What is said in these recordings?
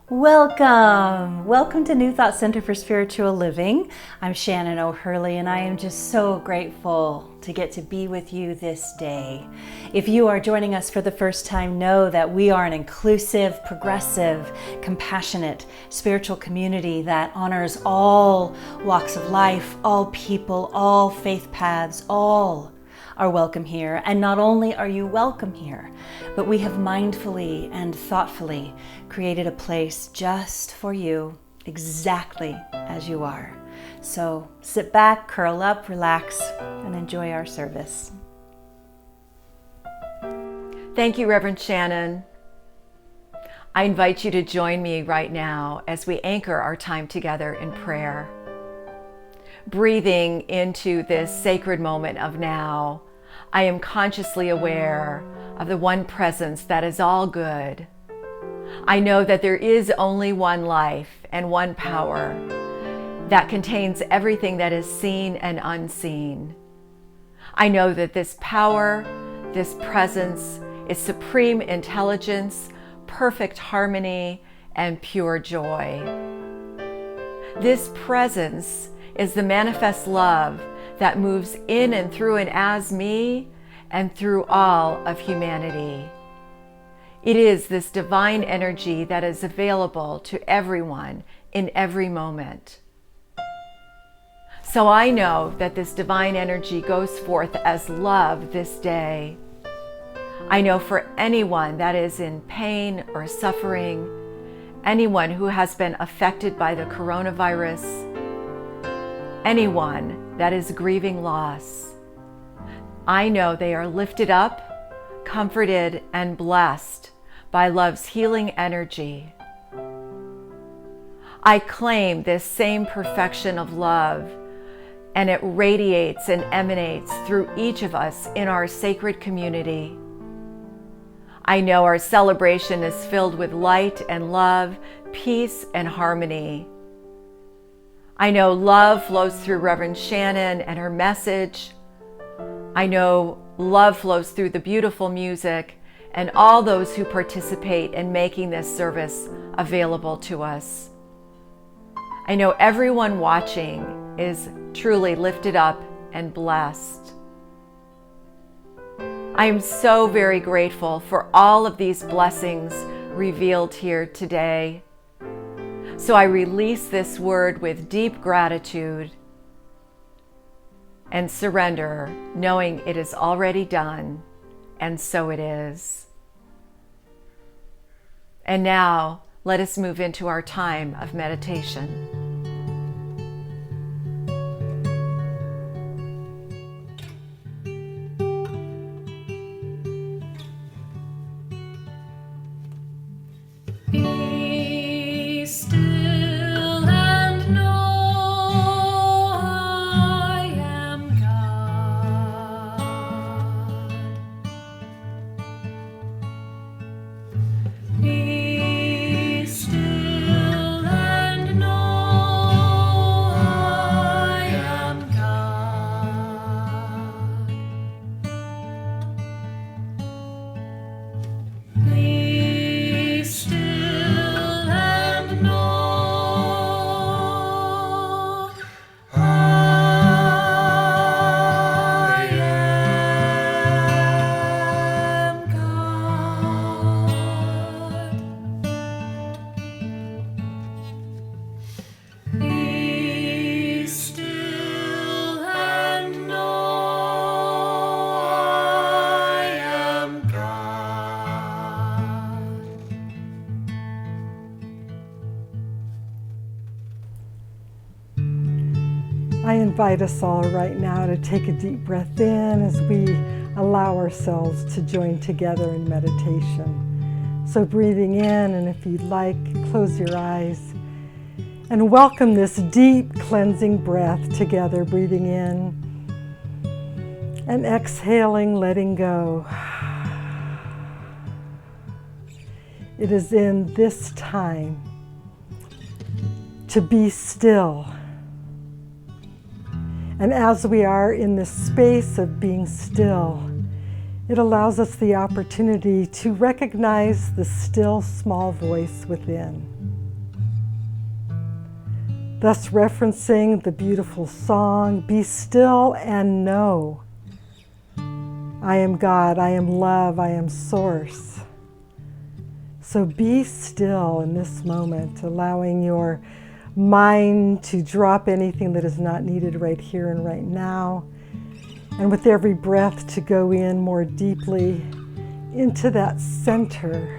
Welcome! Welcome to New Thought Center for Spiritual Living. I'm Shannon O'Hurley, and I am just so grateful to get to be with you this day. If you are joining us for the first time, know that we are an inclusive, progressive, compassionate spiritual community that honors all walks of life, all people, all faith paths, all are welcome here. And not only are you welcome here, but we have mindfully and thoughtfully created a place just for you, exactly as you are. So sit back, curl up, relax, and enjoy our service. Thank you, Rev Shannon. I invite you to join me right now as we anchor our time together in prayer. Breathing into this sacred moment of now, I am consciously aware of the one presence that is all good. I know that there is only one life and one power that contains everything that is seen and unseen. I know that this power, this presence, is supreme intelligence, perfect harmony, and pure joy. This presence is the manifest love that moves in and through and as me and through all of humanity. It is this divine energy that is available to everyone in every moment. So I know that this divine energy goes forth as love this day. I know for anyone that is in pain or suffering, anyone who has been affected by the coronavirus, anyone that is grieving loss, I know they are lifted up, comforted, and blessed by love's healing energy. I claim this same perfection of love, and it radiates and emanates through each of us in our sacred community. I know our celebration is filled with light and love, peace and harmony. I know love flows through Rev Shannon and her message. I know love flows through the beautiful music and all those who participate in making this service available to us. I know everyone watching is truly lifted up and blessed. I am so very grateful for all of these blessings revealed here today. So I release this word with deep gratitude and surrender, knowing it is already done, and so it is. And now, let us move into our time of meditation. I invite us all right now to take a deep breath in as we allow ourselves to join together in meditation. So breathing in, and if you'd like, close your eyes and welcome this deep cleansing breath together, breathing in and exhaling, letting go. It is in this time to be still. And as we are in this space of being still, it allows us the opportunity to recognize the still small voice within. thus referencing the beautiful song, "Be still and know I am God, I am love, I am source." So be still in this moment, allowing your mind to drop anything that is not needed right here and right now. And with every breath to go in more deeply into that center,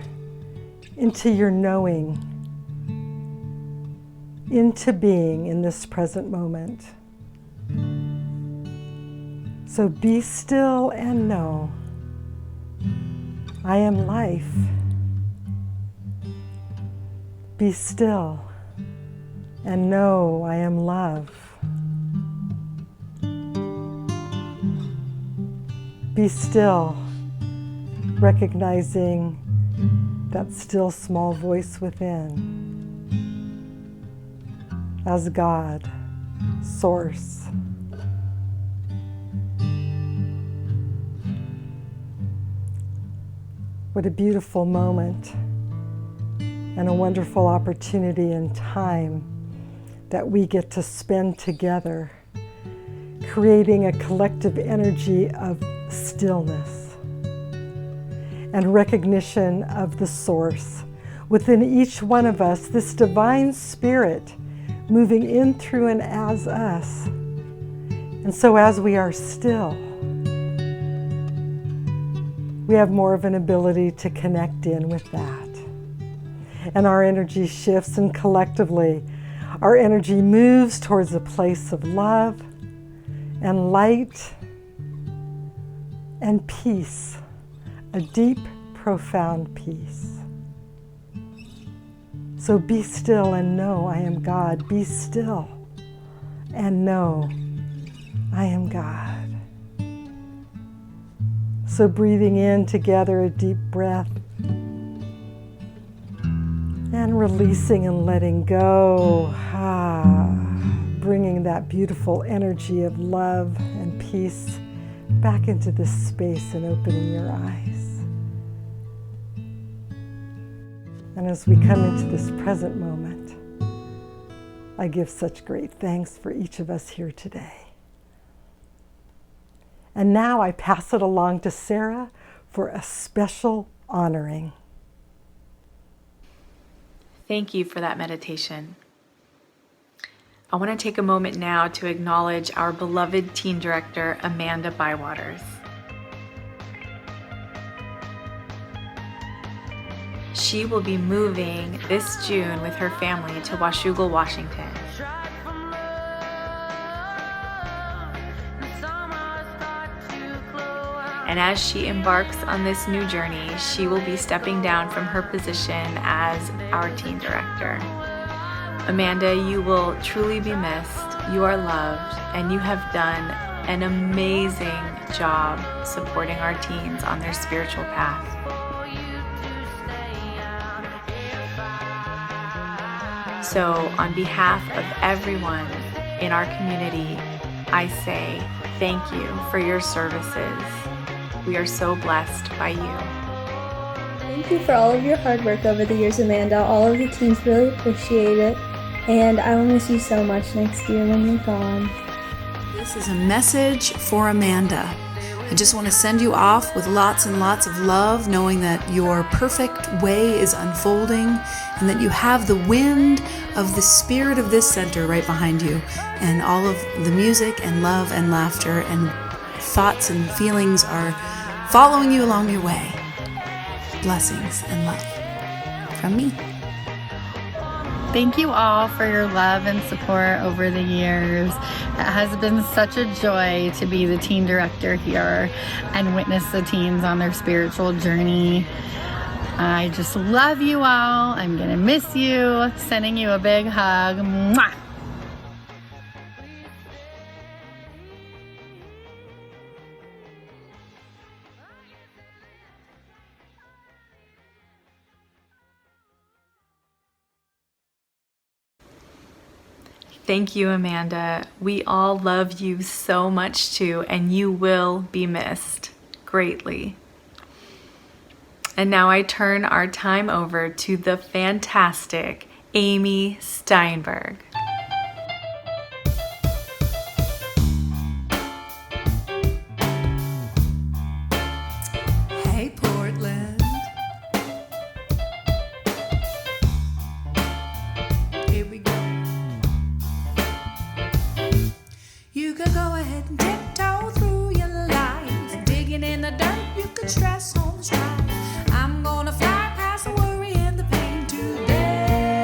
into your knowing, into being in this present moment. So be still and know I am life. Be still and know I am love. Be still, recognizing that still small voice within as God, source. What a beautiful moment and a wonderful opportunity and time that we get to spend together, creating a collective energy of stillness and recognition of the source within each one of us, this divine spirit moving in, through, and as us. And so as we are still, we have more of an ability to connect in with that. And our energy shifts, and collectively, our energy moves towards a place of love and light and peace, a deep, profound peace. So be still and know I am God. Be still and know I am God. So breathing in together, a deep breath, and releasing and letting go. Bringing that beautiful energy of love and peace back into this space and opening your eyes. And as we come into this present moment, I give such great thanks for each of us here today. And now I pass it along to Sarah for a special honoring. Thank you for that meditation. I want to take a moment now to acknowledge our beloved teen director, Amanda Bywaters. She will be moving this June with her family to Washougal, Washington. And as she embarks on this new journey, she will be stepping down from her position as our teen director. Amanda, you will truly be missed. You are loved, and you have done an amazing job supporting our teens on their spiritual path. So, on behalf of everyone in our community, I say thank you for your services. We are so blessed by you. Thank you for all of your hard work over the years, Amanda. All of the teens really appreciate it, and I will miss you so much next year when you're gone. This is a message for Amanda. I just want to send you off with lots and lots of love, knowing that your perfect way is unfolding and that you have the wind of the spirit of this center right behind you, and all of the music and love and laughter and thoughts and feelings are following you along your way. Blessings and love from me. Thank you all for your love and support over the years. It has been such a joy to be the teen director here and witness the teens on their spiritual journey. I just love you all. I'm gonna miss you. Sending you a big hug. Mwah! Thank you, Amanda. We all love you so much too, and you will be missed greatly. And now I turn our time over to the fantastic Amy Steinberg. the stress on the stride. I'm gonna fly past the worry and the pain today.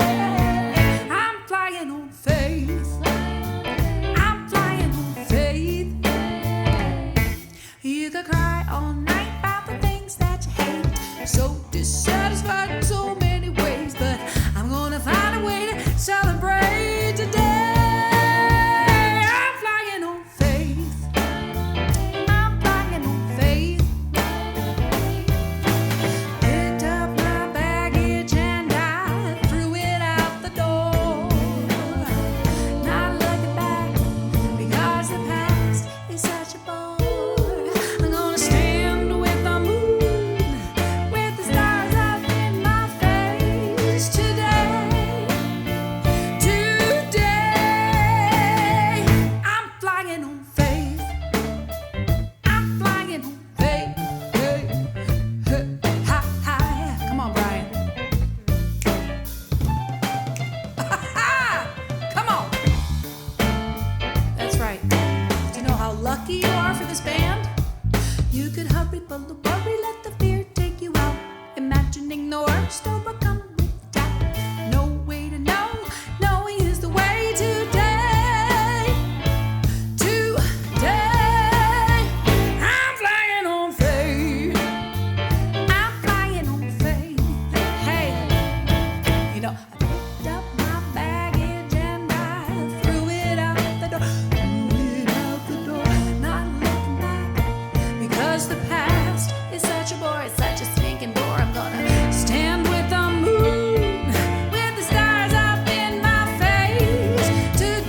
I'm flying on faith. I'm flying on faith. You could cry all night about the things that you hate. You're so dissatisfied in so many ways, but I'm gonna find a way to celebrate today. I'm flying on faith. I'm flying on faith. Picked up my baggage and I threw it out the door. Not looking back because the past is such a bore. I'm gonna stand with the moon, with the stars up in my face today. Today, I'm flying on faith. I'm flying on faith. Hey, hey, hi, hi. Come on, Brian. Come on. That's right. Do you know how lucky you are for this band? You could hurry, but the worry, let the fear take you out. Imagining the worst, overcome with doubt. No way to know, knowing is the way today. Today, I'm flying on faith. I'm flying on faith. Hey, you know, I picked up my baggage and I threw it out the door. Threw it out the door, not looking back. Because the past is such a bore, it's such a stinking bore. I'm gonna stand with the moon, with the stars up in my face today.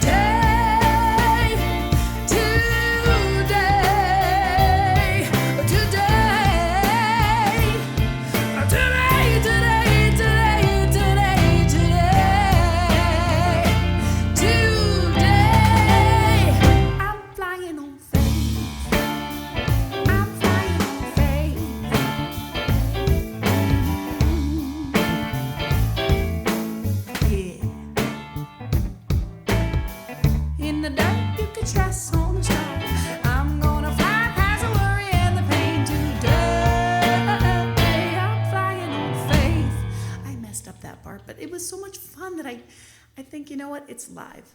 Today, today, today, today, today, today, today, today. I'm flying on faith. I'm flying on faith. Yeah. In the dark, you can stress on the stride. I'm gonna fly past the worry and the pain today. I'm flying on faith. I messed up that part, but it was so much fun that I think, you know what? It's live.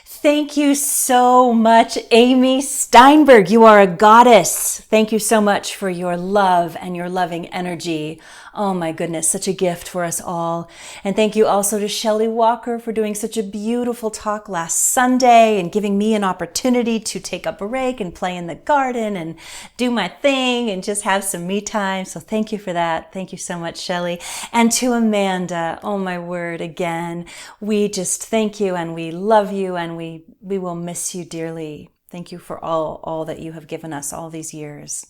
Thank you so much, Amy Steinberg. You are a goddess. Thank you so much for your love and your loving energy. Oh my goodness, such a gift for us all. And thank you also to Shelley Walker for doing such a beautiful talk last Sunday and giving me an opportunity to take a break and play in the garden and do my thing and just have some me time. So thank you for that. Thank you so much, Shelley. And to Amanda, oh my word, again, we just thank you and we love you and we will miss you dearly. Thank you for all that you have given us all these years.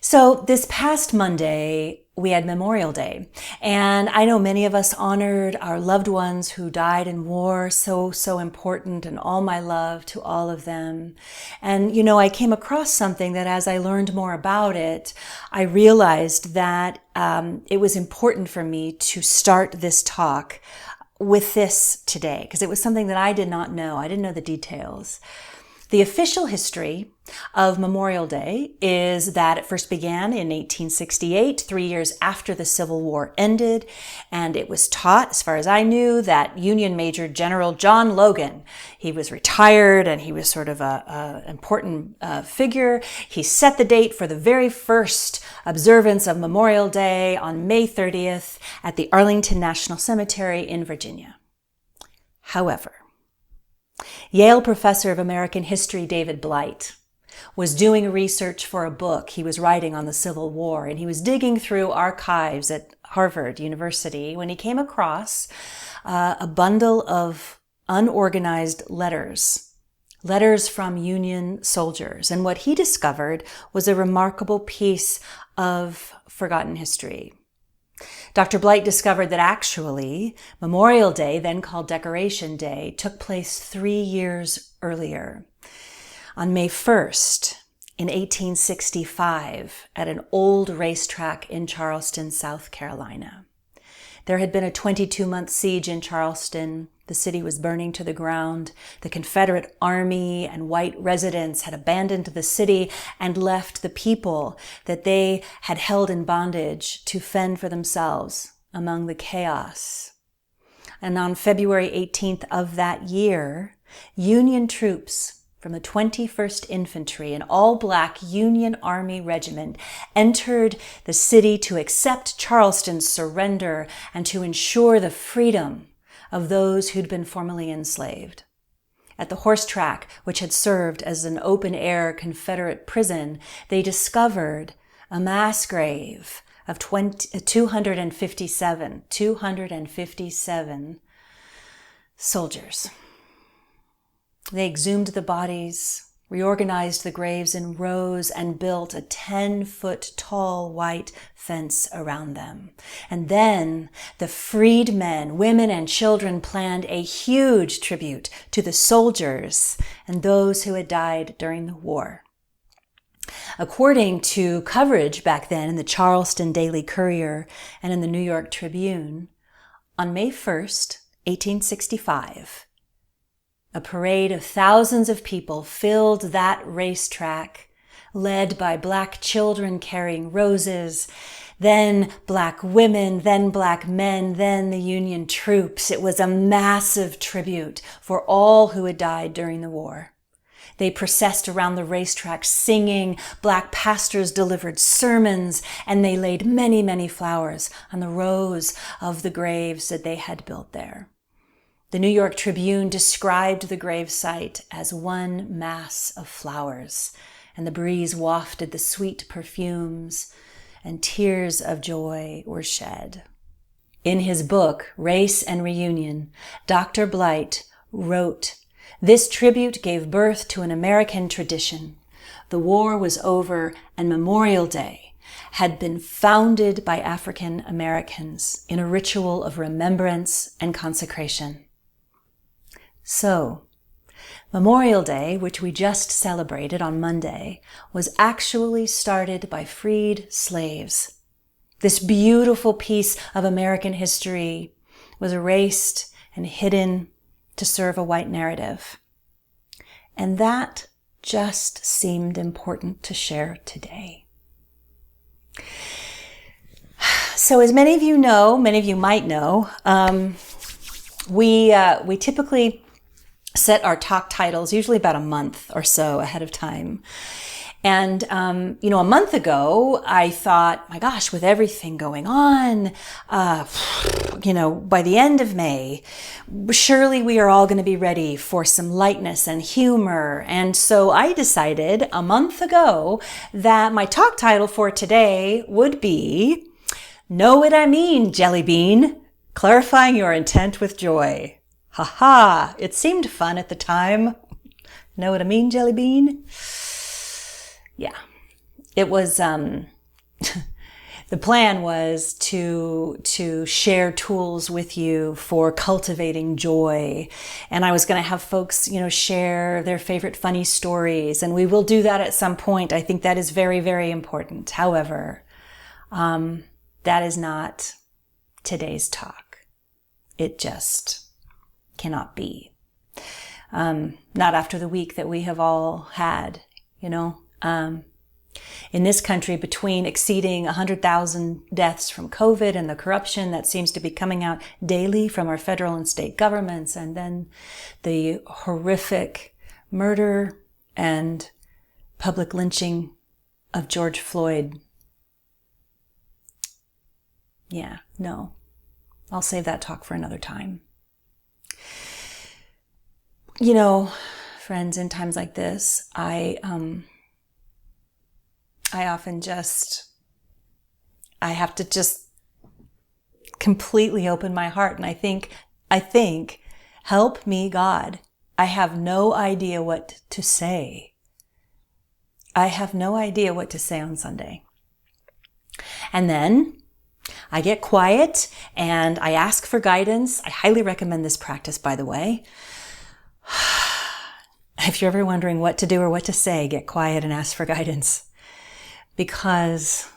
So this past Monday, we had Memorial Day, and I know many of us honored our loved ones who died in war, so important, and all my love to all of them. And, you know, I came across something that as I learned more about it, I realized that it was important for me to start this talk with this today, because it was something that I did not know. I didn't know the details. The official history of Memorial Day is that it first began in 1868, 3 years after the Civil War ended, and it was taught, as far as I knew, that Union Major General John Logan. He was retired and he was sort of a important figure. He set the date for the very first observance of Memorial Day on May 30th at the Arlington National Cemetery in Virginia. However, Yale professor of American history David Blight was doing research for a book he was writing on the Civil War, and he was digging through archives at Harvard University when he came across a bundle of unorganized letters from Union soldiers. And what he discovered was a remarkable piece of forgotten history. Dr. Blight discovered that actually Memorial Day, then called Decoration Day, took place 3 years earlier. On May 1st, in 1865, at an old racetrack in Charleston, South Carolina. There had been a 22-month siege in Charleston. The city was burning to the ground. The Confederate army and white residents had abandoned the city and left the people that they had held in bondage to fend for themselves among the chaos. And on February 18th of that year, Union troops from the 21st Infantry, an all-black Union Army regiment, entered the city to accept Charleston's surrender and to ensure the freedom of those who'd been formerly enslaved. At the horse track, which had served as an open-air Confederate prison, they discovered a mass grave of 257 soldiers. They exhumed the bodies, reorganized the graves in rows, and built a 10-foot tall white fence around them. And then the freed men, women, and children planned a huge tribute to the soldiers and those who had died during the war. According to coverage back then in the Charleston Daily Courier and in the New York Tribune, on May 1st, 1865, a parade of thousands of people filled that racetrack, led by black children carrying roses, then black women, then black men, then the Union troops. It was a massive tribute for all who had died during the war. They processed around the racetrack singing, black pastors delivered sermons, and they laid many, many flowers on the rows of the graves that they had built there. The New York Tribune described the gravesite as one mass of flowers, and the breeze wafted the sweet perfumes, and tears of joy were shed. In his book, Race and Reunion, Dr. Blight wrote, "This tribute gave birth to an American tradition. The war was over, and Memorial Day had been founded by African Americans in a ritual of remembrance and consecration." So, Memorial Day, which we just celebrated on Monday, was actually started by freed slaves. This beautiful piece of American history was erased and hidden to serve a white narrative. And that just seemed important to share today. So as many of you know, many of you might know, we typically set our talk titles usually about a month or so ahead of time. And, a month ago, I thought, my gosh, with everything going on, by the end of May, surely we are all going to be ready for some lightness and humor. And so I decided a month ago that my talk title for today would be, Know What I Mean, Jelly Bean, Clarifying Your Intent with Joy. Ha ha! It seemed fun at the time. Know what I mean, Jelly Bean? Yeah. It was, the plan was to share tools with you for cultivating joy. And I was going to have folks, share their favorite funny stories. And we will do that at some point. I think that is very, very important. However, that is not today's talk. It just cannot be. Not after the week that we have all had, in this country, between exceeding 100,000 deaths from COVID and the corruption that seems to be coming out daily from our federal and state governments, and then the horrific murder and public lynching of George Floyd. Yeah, no, I'll save that talk for another time. Friends, in times like this, I often I have to just completely open my heart. And I think, help me, God. I have no idea what to say. I have no idea what to say on Sunday. And then I get quiet and I ask for guidance. I highly recommend this practice, by the way. If you're ever wondering what to do or what to say, get quiet and ask for guidance. Because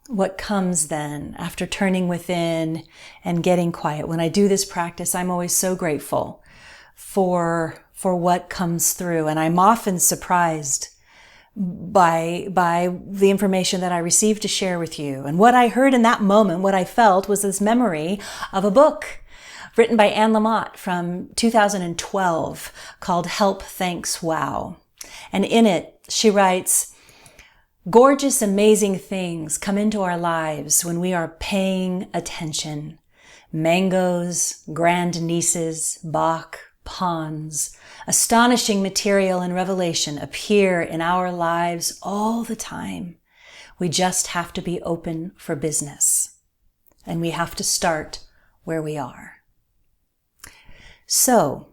what comes then after turning within and getting quiet. When I do this practice, I'm always so grateful for what comes through. And I'm often surprised by the information that I received to share with you. And what I heard in that moment, what I felt, was this memory of a book written by Anne Lamott from 2012 called Help, Thanks, Wow. And in it, she writes, "Gorgeous, amazing things come into our lives when we are paying attention. Mangoes, grandnieces, Bach, ponds, astonishing material and revelation appear in our lives all the time. We just have to be open for business. And we have to start where we are." So,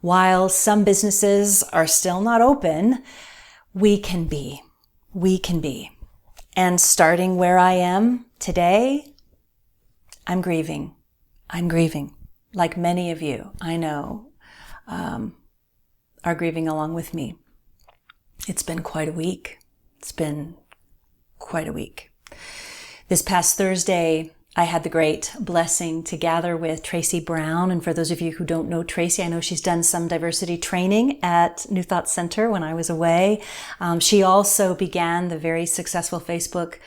while some businesses are still not open, we can be. We can be. And starting where I am today, I'm grieving. I'm grieving. Like many of you, I know, are grieving along with me. It's been quite a week. It's been quite a week. This past Thursday, I had the great blessing to gather with Tracy Brown. And for those of you who don't know Tracy, I know she's done some diversity training at New Thought Center when I was away. She also began the very successful Facebook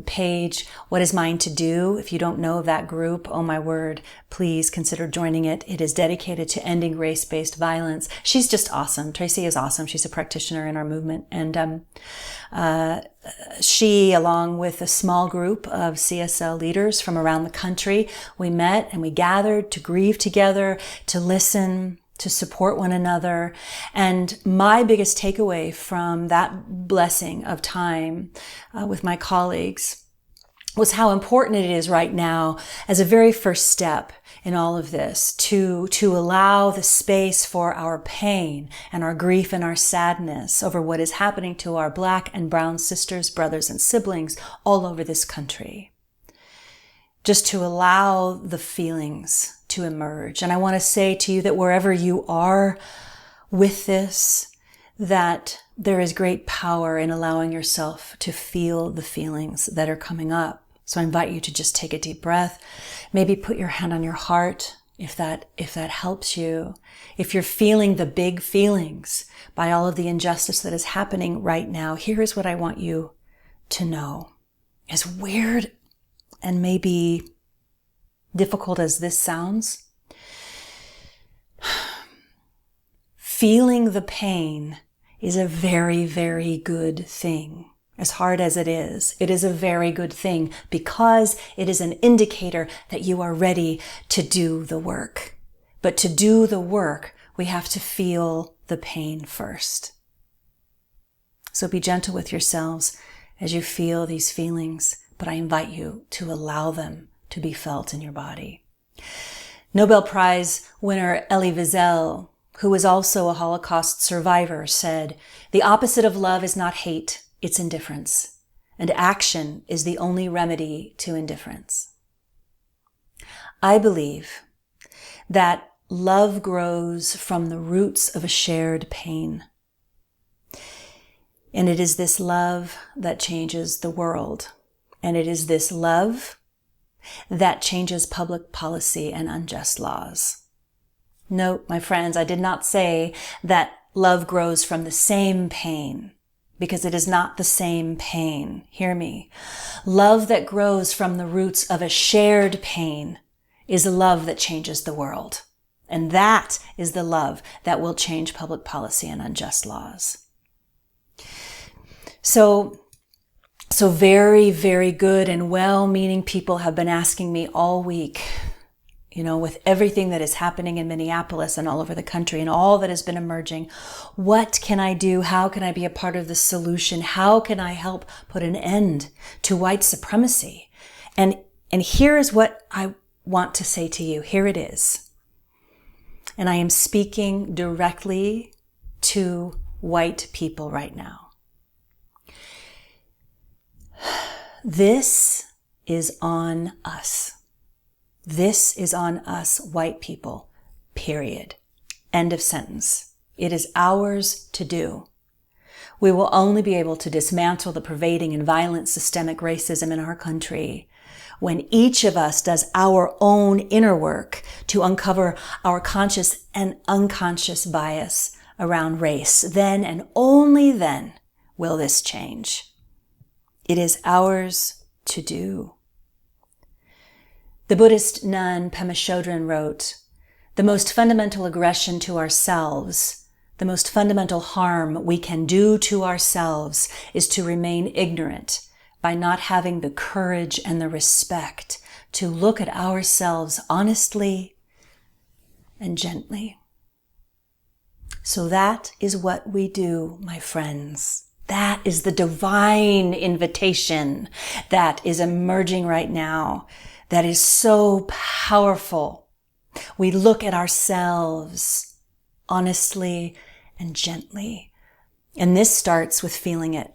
page, What Is Mine to Do? If you don't know of that group, oh my word, please consider joining it. It is dedicated to ending race-based violence. She's just awesome. Tracy is awesome. She's a practitioner in our movement. And she, along with a small group of CSL leaders from around the country, we met and we gathered to grieve together, to listen, to support one another. And my biggest takeaway from that blessing of time with my colleagues was how important it is right now as a very first step in all of this to allow the space for our pain and our grief and our sadness over what is happening to our Black and brown sisters, brothers, and siblings all over this country. Just to allow the feelings to emerge. And I want to say to you that wherever you are with this, that there is great power in allowing yourself to feel the feelings that are coming up. So I invite you to just take a deep breath. Maybe put your hand on your heart if that helps you. If you're feeling the big feelings by all of the injustice that is happening right now, here is what I want you to know. As weird and maybe difficult as this sounds, feeling the pain is a very, very good thing. As hard as it is a very good thing because it is an indicator that you are ready to do the work. But to do the work, we have to feel the pain first. So be gentle with yourselves as you feel these feelings, but I invite you to allow them to be felt in your body. Nobel Prize winner Elie Wiesel, who was also a Holocaust survivor, said, "The opposite of love is not hate, it's indifference, and action is the only remedy to indifference." I believe that love grows from the roots of a shared pain. And it is this love that changes the world. And it is this love that changes public policy and unjust laws. Note, my friends, I did not say that love grows from the same pain, because it is not the same pain. Hear me. Love that grows from the roots of a shared pain is a love that changes the world. And that is the love that will change public policy and unjust laws. So very, very good and well-meaning people have been asking me all week, with everything that is happening in Minneapolis and all over the country and all that has been emerging, what can I do? How can I be a part of the solution? How can I help put an end to white supremacy? And here is what I want to say to you. Here it is. And I am speaking directly to white people right now. This is on us. This is on us, white people, period. End of sentence. It is ours to do. We will only be able to dismantle the pervading and violent systemic racism in our country when each of us does our own inner work to uncover our conscious and unconscious bias around race. Then and only then will this change. It is ours to do. The Buddhist nun Pema Chodron wrote, "The most fundamental aggression to ourselves, the most fundamental harm we can do to ourselves is to remain ignorant by not having the courage and the respect to look at ourselves honestly and gently." So that is what we do, my friends. That is the divine invitation that is emerging right now, that is so powerful. We look at ourselves honestly and gently. And this starts with feeling it.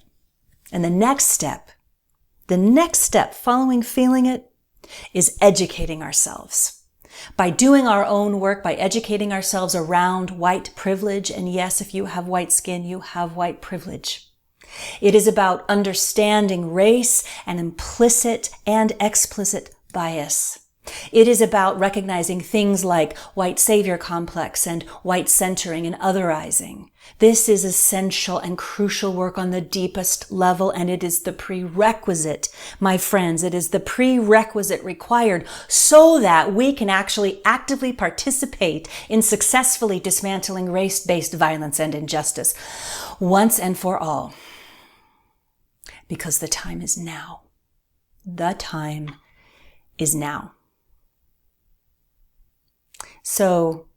And the next step following feeling it is educating ourselves. By doing our own work, by educating ourselves around white privilege. And yes, if you have white skin, you have white privilege. It is about understanding race and implicit and explicit bias. It is about recognizing things like white savior complex and white centering and otherizing. This is essential and crucial work on the deepest level, and it is the prerequisite, my friends, it is the prerequisite required so that we can actually actively participate in successfully dismantling race-based violence and injustice once and for all. Because the time is now. The time is now. So,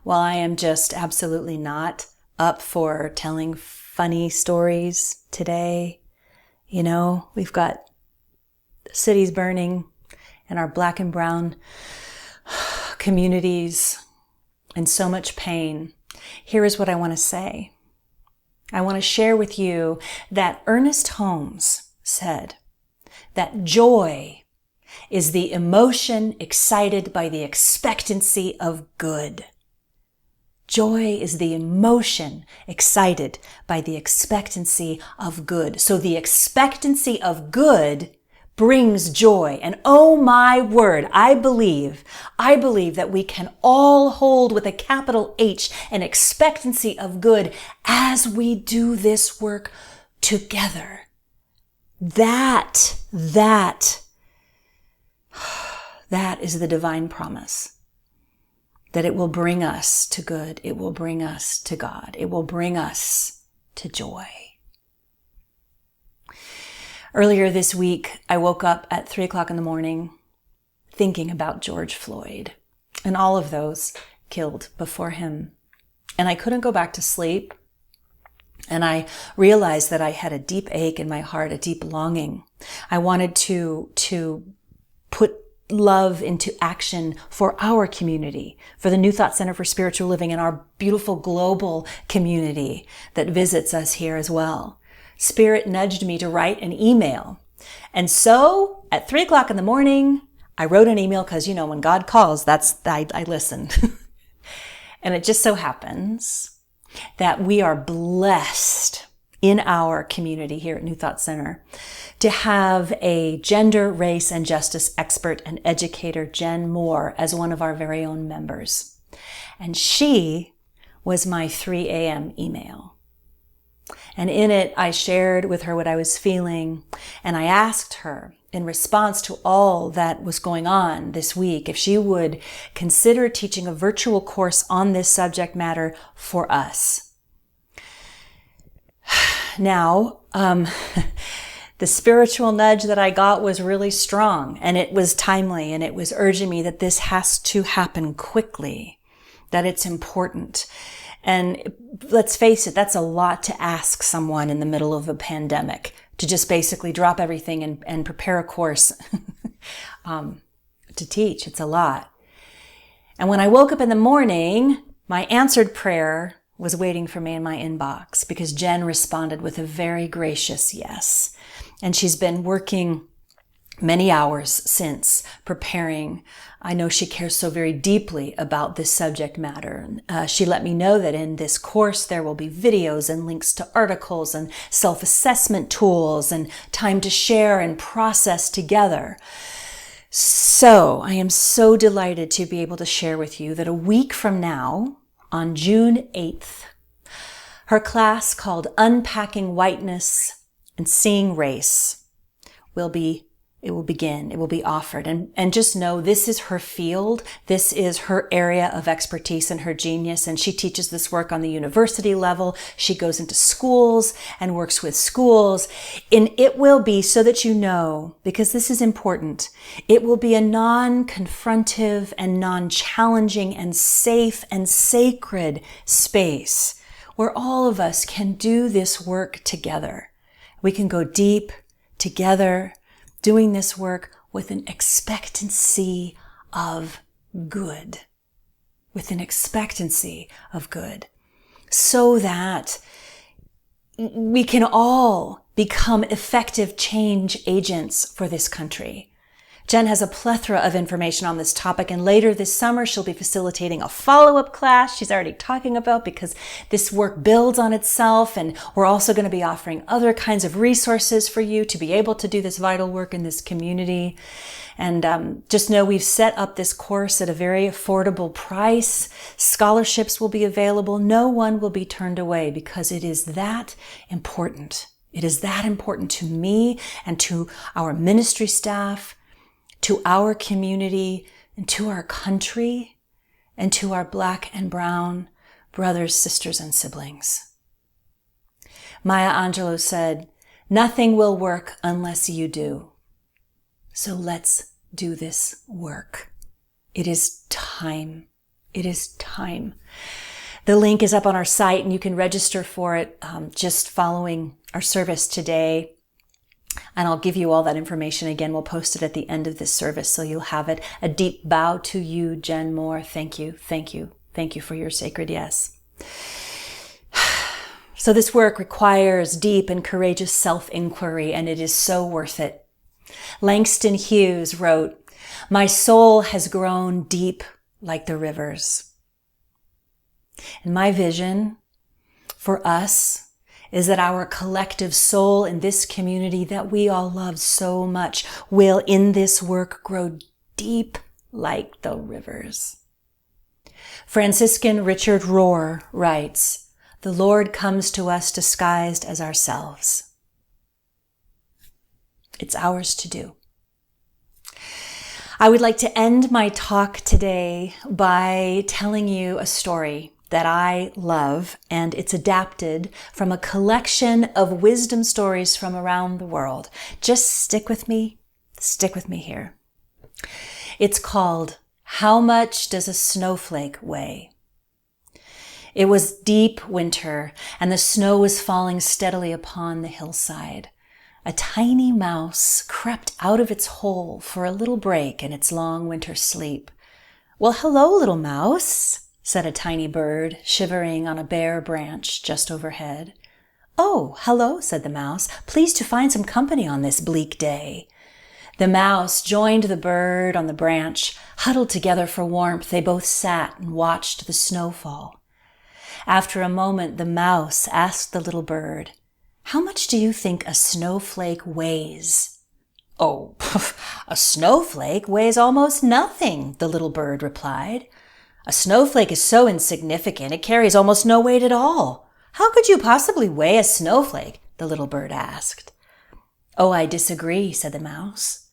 while I am just absolutely not up for telling funny stories today, you know, we've got cities burning and our black and brown communities and so much pain. Here is what I want to say. I want to share with you that Ernest Holmes said that joy is the emotion excited by the expectancy of good. Joy is the emotion excited by the expectancy of good. So the expectancy of good brings joy. And oh my word, I believe that we can all hold with a capital H an expectancy of good as we do this work together. That is the divine promise, that it will bring us to good. It will bring us to God. It will bring us to joy. Earlier this week, I woke up at 3:00 in the morning thinking about George Floyd and all of those killed before him. And I couldn't go back to sleep. And I realized that I had a deep ache in my heart, a deep longing. I wanted to put love into action for our community, for the New Thought Center for Spiritual Living and our beautiful global community that visits us here as well. Spirit nudged me to write an email. And so at 3:00 in the morning, I wrote an email because, you know, when God calls, I listen. And it just so happens that we are blessed in our community here at New Thought Center to have a gender, race, and justice expert and educator, Jen Moore, as one of our very own members. And she was my 3 a.m. email. And in it, I shared with her what I was feeling, and I asked her, in response to all that was going on this week, if she would consider teaching a virtual course on this subject matter for us. Now, the spiritual nudge that I got was really strong, and it was timely, and it was urging me that this has to happen quickly, that it's important. And let's face it, that's a lot to ask someone in the middle of a pandemic, to just basically drop everything and prepare a course to teach. It's a lot. And when I woke up in the morning, my answered prayer was waiting for me in my inbox because Jen responded with a very gracious yes. And she's been working many hours since preparing. I know she cares so very deeply about this subject matter. She let me know that in this course there will be videos and links to articles and self-assessment tools and time to share and process together. So I am so delighted to be able to share with you that a week from now, on June 8th, her class called Unpacking Whiteness and Seeing Race will be offered. And just know this is her field. This is her area of expertise and her genius. And she teaches this work on the university level. She goes into schools and works with schools. And it will be, so that you know, because this is important, it will be a non-confrontive and non-challenging and safe and sacred space where all of us can do this work together. We can go deep together, doing this work with an expectancy of good, so that we can all become effective change agents for this country. Jen has a plethora of information on this topic, and later this summer she'll be facilitating a follow-up class she's already talking about, because this work builds on itself, and we're also going to be offering other kinds of resources for you to be able to do this vital work in this community. And just know we've set up this course at a very affordable price. Scholarships will be available. No one will be turned away, because it is that important. It is that important to me and to our ministry staff, to our community, and to our country, and to our Black and brown brothers, sisters, and siblings. Maya Angelou said, "Nothing will work unless you do." So let's do this work. It is time. It is time. The link is up on our site, and you can register for it just following our service today. And I'll give you all that information again. We'll post it at the end of this service, so you'll have it. A deep bow to you, Jen Moore. Thank you, thank you, thank you for your sacred yes. So this work requires deep and courageous self-inquiry, and it is so worth it. Langston Hughes wrote, "My soul has grown deep like the rivers." And my vision for us is that our collective soul in this community that we all love so much will in this work grow deep like the rivers. Franciscan Richard Rohr writes, "The Lord comes to us disguised as ourselves." It's ours to do. I would like to end my talk today by telling you a story that I love, and it's adapted from a collection of wisdom stories from around the world. Just stick with me here. It's called "How Much Does a Snowflake Weigh?" It was deep winter, and the snow was falling steadily upon the hillside. A tiny mouse crept out of its hole for a little break in its long winter sleep. "Well, hello, little mouse," said a tiny bird, shivering on a bare branch just overhead. "Oh, hello," said the mouse. "Pleased to find some company on this bleak day." The mouse joined the bird on the branch. Huddled together for warmth, they both sat and watched the snow fall. After a moment, the mouse asked the little bird, "How much do you think a snowflake weighs?" "Oh, a snowflake weighs almost nothing," the little bird replied. "A snowflake is so insignificant, it carries almost no weight at all. How could you possibly weigh a snowflake?" the little bird asked. "Oh, I disagree," said the mouse.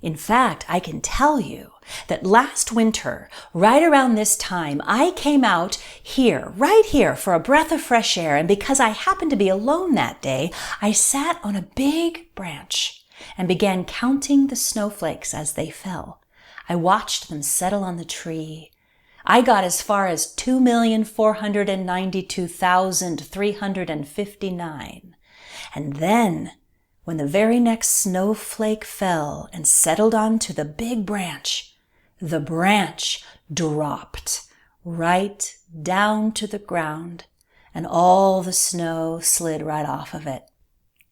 "In fact, I can tell you that last winter, right around this time, I came out here, right here, for a breath of fresh air, and because I happened to be alone that day, I sat on a big branch and began counting the snowflakes as they fell. I watched them settle on the tree. I got as far as 2,492,359. And then, when the very next snowflake fell and settled onto the big branch, the branch dropped right down to the ground, and all the snow slid right off of it.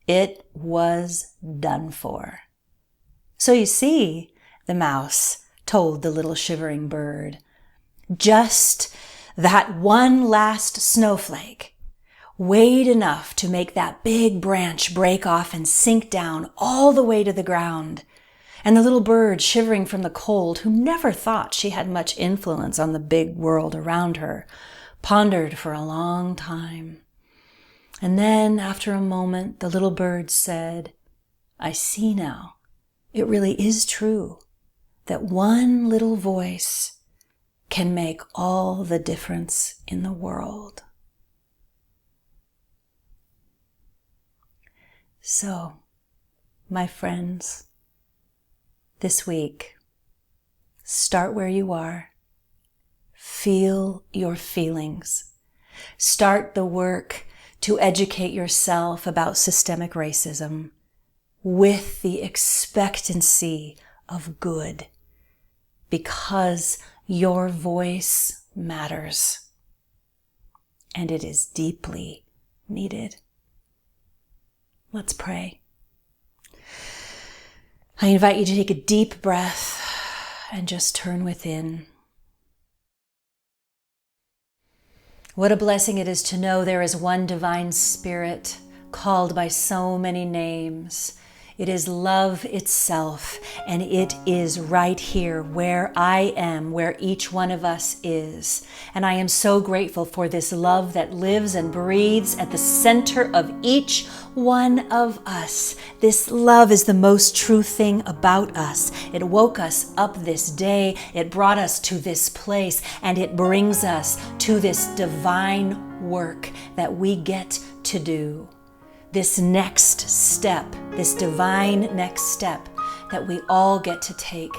It was done for." So you see, the mouse told the little shivering bird, just that one last snowflake weighed enough to make that big branch break off and sink down all the way to the ground. And the little bird, shivering from the cold, who never thought she had much influence on the big world around her, pondered for a long time. And then, after a moment, the little bird said, I see now. It really is true that one little voice can make all the difference in the world. So, my friends, this week, start where you are. Feel your feelings. Start the work to educate yourself about systemic racism with the expectancy of good, because your voice matters and it is deeply needed. Let's pray. I invite you to take a deep breath and just turn within. What a blessing it is to know there is one divine spirit called by so many names. It is love itself, and it is right here where I am, where each one of us is. And I am so grateful for this love that lives and breathes at the center of each one of us. This love is the most true thing about us. It woke us up this day, it brought us to this place, and it brings us to this divine work that we get to do. This next step, this divine next step that we all get to take.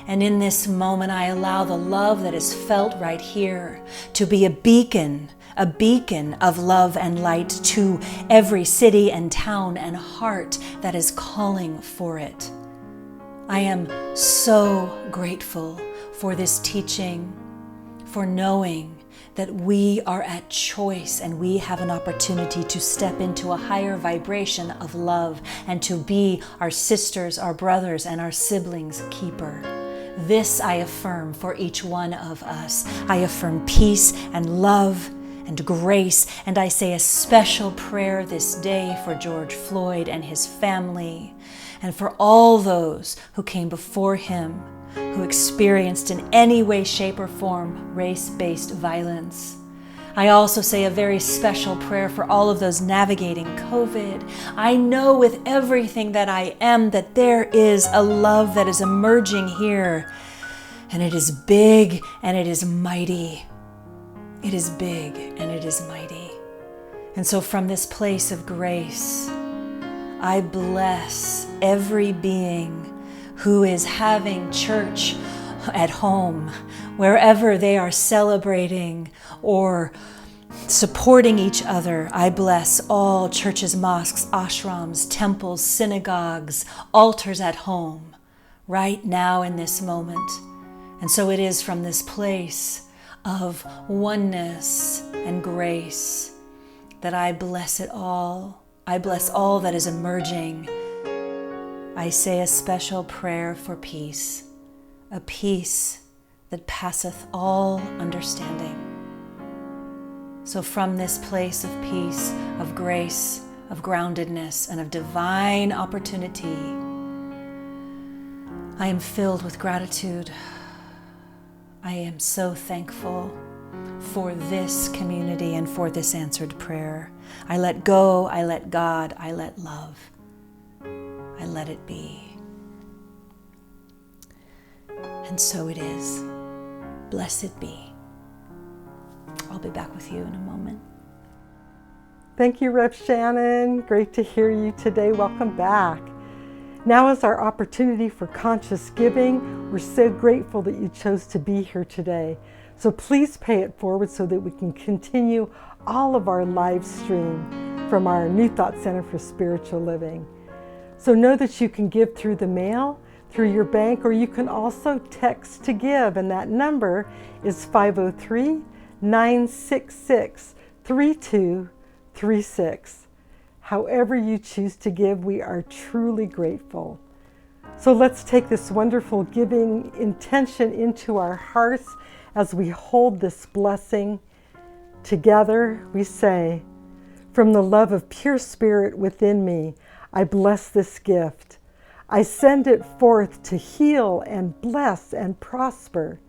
And in this moment, I allow the love that is felt right here to be a beacon of love and light to every city and town and heart that is calling for it. I am so grateful for this teaching, for knowing that we are at choice and we have an opportunity to step into a higher vibration of love and to be our sisters, our brothers, and our siblings' keeper. This I affirm for each one of us. I affirm peace and love and grace, and I say a special prayer this day for George Floyd and his family, and for all those who came before him, who experienced in any way, shape, or form race-based violence. I also say a very special prayer for all of those navigating COVID. I know with everything that I am that there is a love that is emerging here, and it is big and it is mighty. It is big and it is mighty. And so from this place of grace, I bless every being who is having church at home, wherever they are celebrating or supporting each other. I bless all churches, mosques, ashrams, temples, synagogues, altars at home, right now in this moment. And so it is from this place of oneness and grace that I bless it all. I bless all that is emerging. I say a special prayer for peace, a peace that passeth all understanding. So from this place of peace, of grace, of groundedness, and of divine opportunity, I am filled with gratitude. I am so thankful for this community and for this answered prayer. I let go, I let God, I let love. I let it be. And so it is. Blessed be. I'll be back with you in a moment. Thank you, Rev Shannon. Great to hear you today. Welcome back. Now is our opportunity for conscious giving. We're so grateful that you chose to be here today. So please pay it forward so that we can continue all of our live stream from our New Thought Center for Spiritual Living. So know that you can give through the mail, through your bank, or you can also text to give, and that number is 503-966-3236. However you choose to give, we are truly grateful. So let's take this wonderful giving intention into our hearts as we hold this blessing. Together we say, from the love of pure spirit within me, I bless this gift. I send it forth to heal and bless and prosper.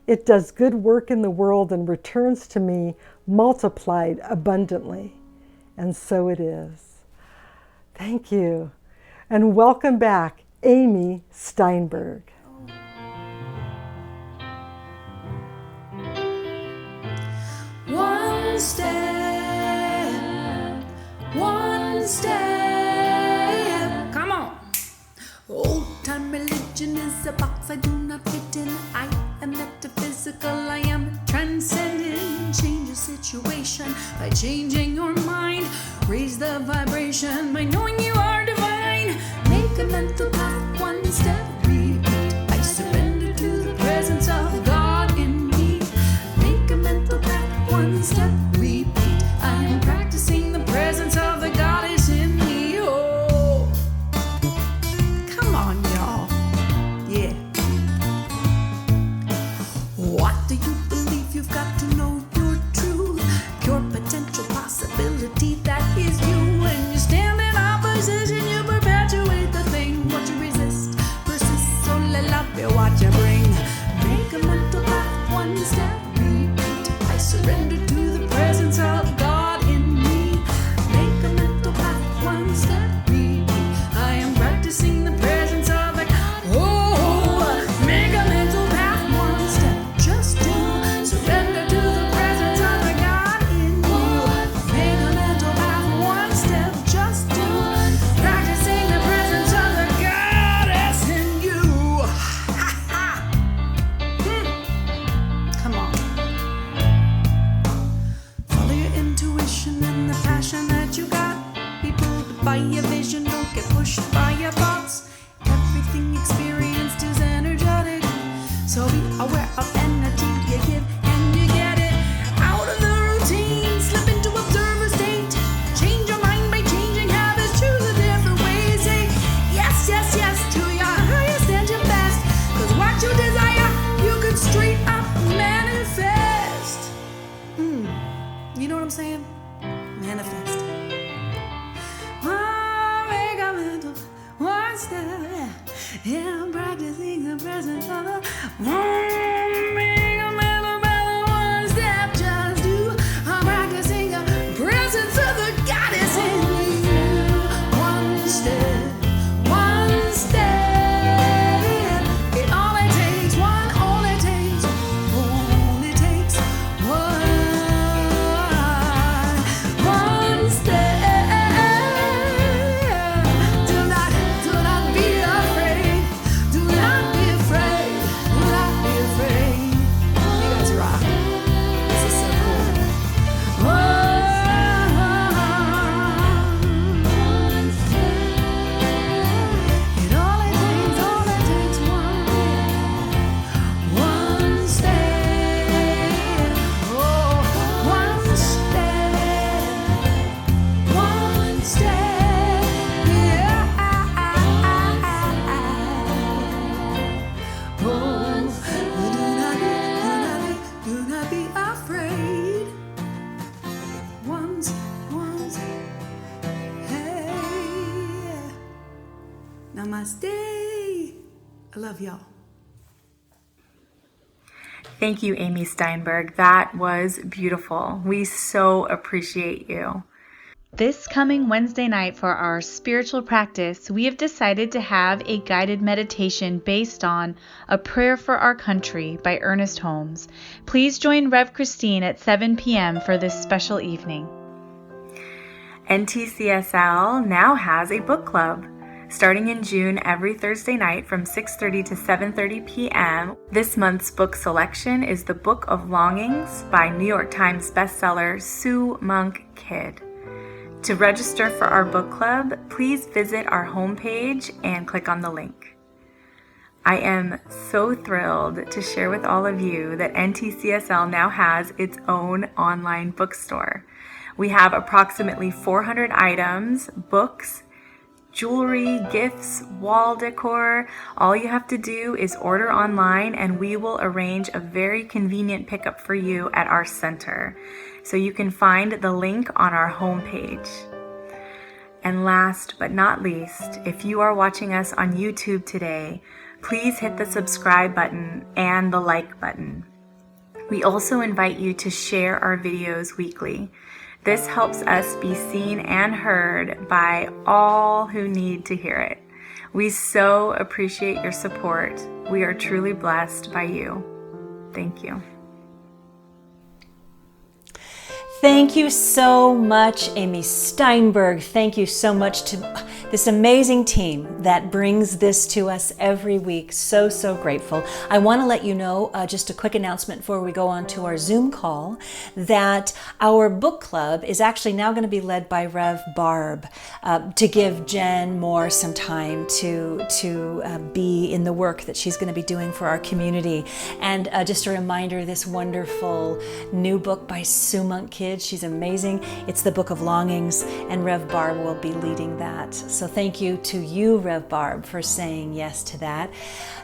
It does good work in the world and returns to me multiplied abundantly. And so it is. Thank you. And welcome back, Amy Steinberg. One step, come on. Old time religion is a box I do not fit in. I am metaphysical, I am transcendent. Change a situation by changing your mind. Raise the vibration by knowing you are divine. Make a mental path, one step, repeat. I surrender to the presence of God in me. Make a mental path, one step, repeat. I am practicing the presence of the goddess in me. Oh, come on, y'all. Yeah. What do you believe? You've got to know your truth, your potential possibility that is you. When you stand in opposition, you perpetuate the thing. What you resist, persist, so let love be what you bring. Make a mental path, one step, repeat. I surrender to the presence of God in me. Make a mental path, one step, repeat. I am practicing the presence of the God. Oh, make a mental path, one step, just do. Surrender to the presence of the God in you. Make a mental path, one step, just do. Practicing the presence of the goddess in you. Ha ha. Come on. Follow your intuition and the passion that you got. Be pulled by your vision, don't get pushed by your thoughts. Everything experienced is energetic, so be aware of energy you give and you get it. Out of the routine, slip into observer state. Change your mind by changing habits, choose a different way. Say yes, yes, yes to your highest and your best. Cause what you desire, you could straight up manifest. You know what I'm saying? Manifest. Make a mental one step. Yeah, I'm practicing the presence of the. Make a mental one step. Just do. I'm practicing the presence of the goddess in you. One step. One step. It only takes one. Only takes one step. Do not be afraid. Do not be afraid. Do not be afraid. You guys rock. This is so cool. It only takes one step. Oh, one step. Yeah. Oh, do not be afraid. Once, hey. Namaste. I love y'all. Thank you, Amy Steinberg. That was beautiful. We so appreciate you. This coming Wednesday night for our spiritual practice, we have decided to have a guided meditation based on A Prayer for Our Country by Ernest Holmes. Please join Rev Christine at 7 p.m. for this special evening. NTCSL now has a book club. Starting in June every Thursday night from 6:30 to 7:30 p.m. This month's book selection is The Book of Longings by New York Times bestseller Sue Monk Kidd. To register for our book club, please visit our homepage and click on the link. I am so thrilled to share with all of you that NTCSL now has its own online bookstore. We have approximately 400 items, books, jewelry, gifts, wall decor. All you have to do is order online and we will arrange a very convenient pickup for you at our center. So you can find the link on our homepage. And last but not least, if you are watching us on YouTube today, please hit the subscribe button and the like button. We also invite you to share our videos weekly. This helps us be seen and heard by all who need to hear it. We so appreciate your support. We are truly blessed by you. Thank you. Thank you so much, Amy Steinberg. Thank you so much to this amazing team that brings this to us every week. So, so grateful. I want to let you know, just a quick announcement before we go on to our Zoom call, that our book club is actually now going to be led by Rev Barb to give Jen Moore some time to be in the work that she's going to be doing for our community. And just a reminder, this wonderful new book by Sue Monk Kids, she's amazing. It's the Book of Longings, and Rev Barb will be leading that. So thank you to you, Rev Barb, for saying yes to that.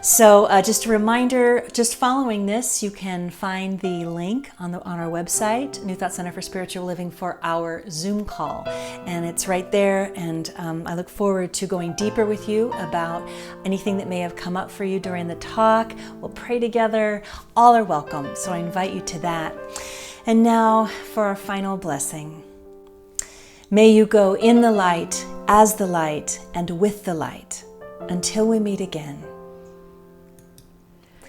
So just a reminder, just following this, you can find the link on our website, New Thought Center for Spiritual Living, for our Zoom call. And it's right there, and I look forward to going deeper with you about anything that may have come up for you during the talk. We'll pray together. All are welcome, so I invite you to that. And now for our final blessing. May you go in the light, as the light, and with the light, until we meet again.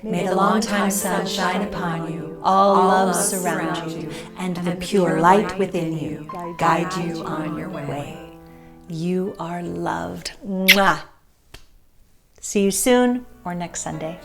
May the long-time sun shine upon you, all love surround you, and the pure light within you guide you on your way. You are loved. Mwah! See you soon or next Sunday.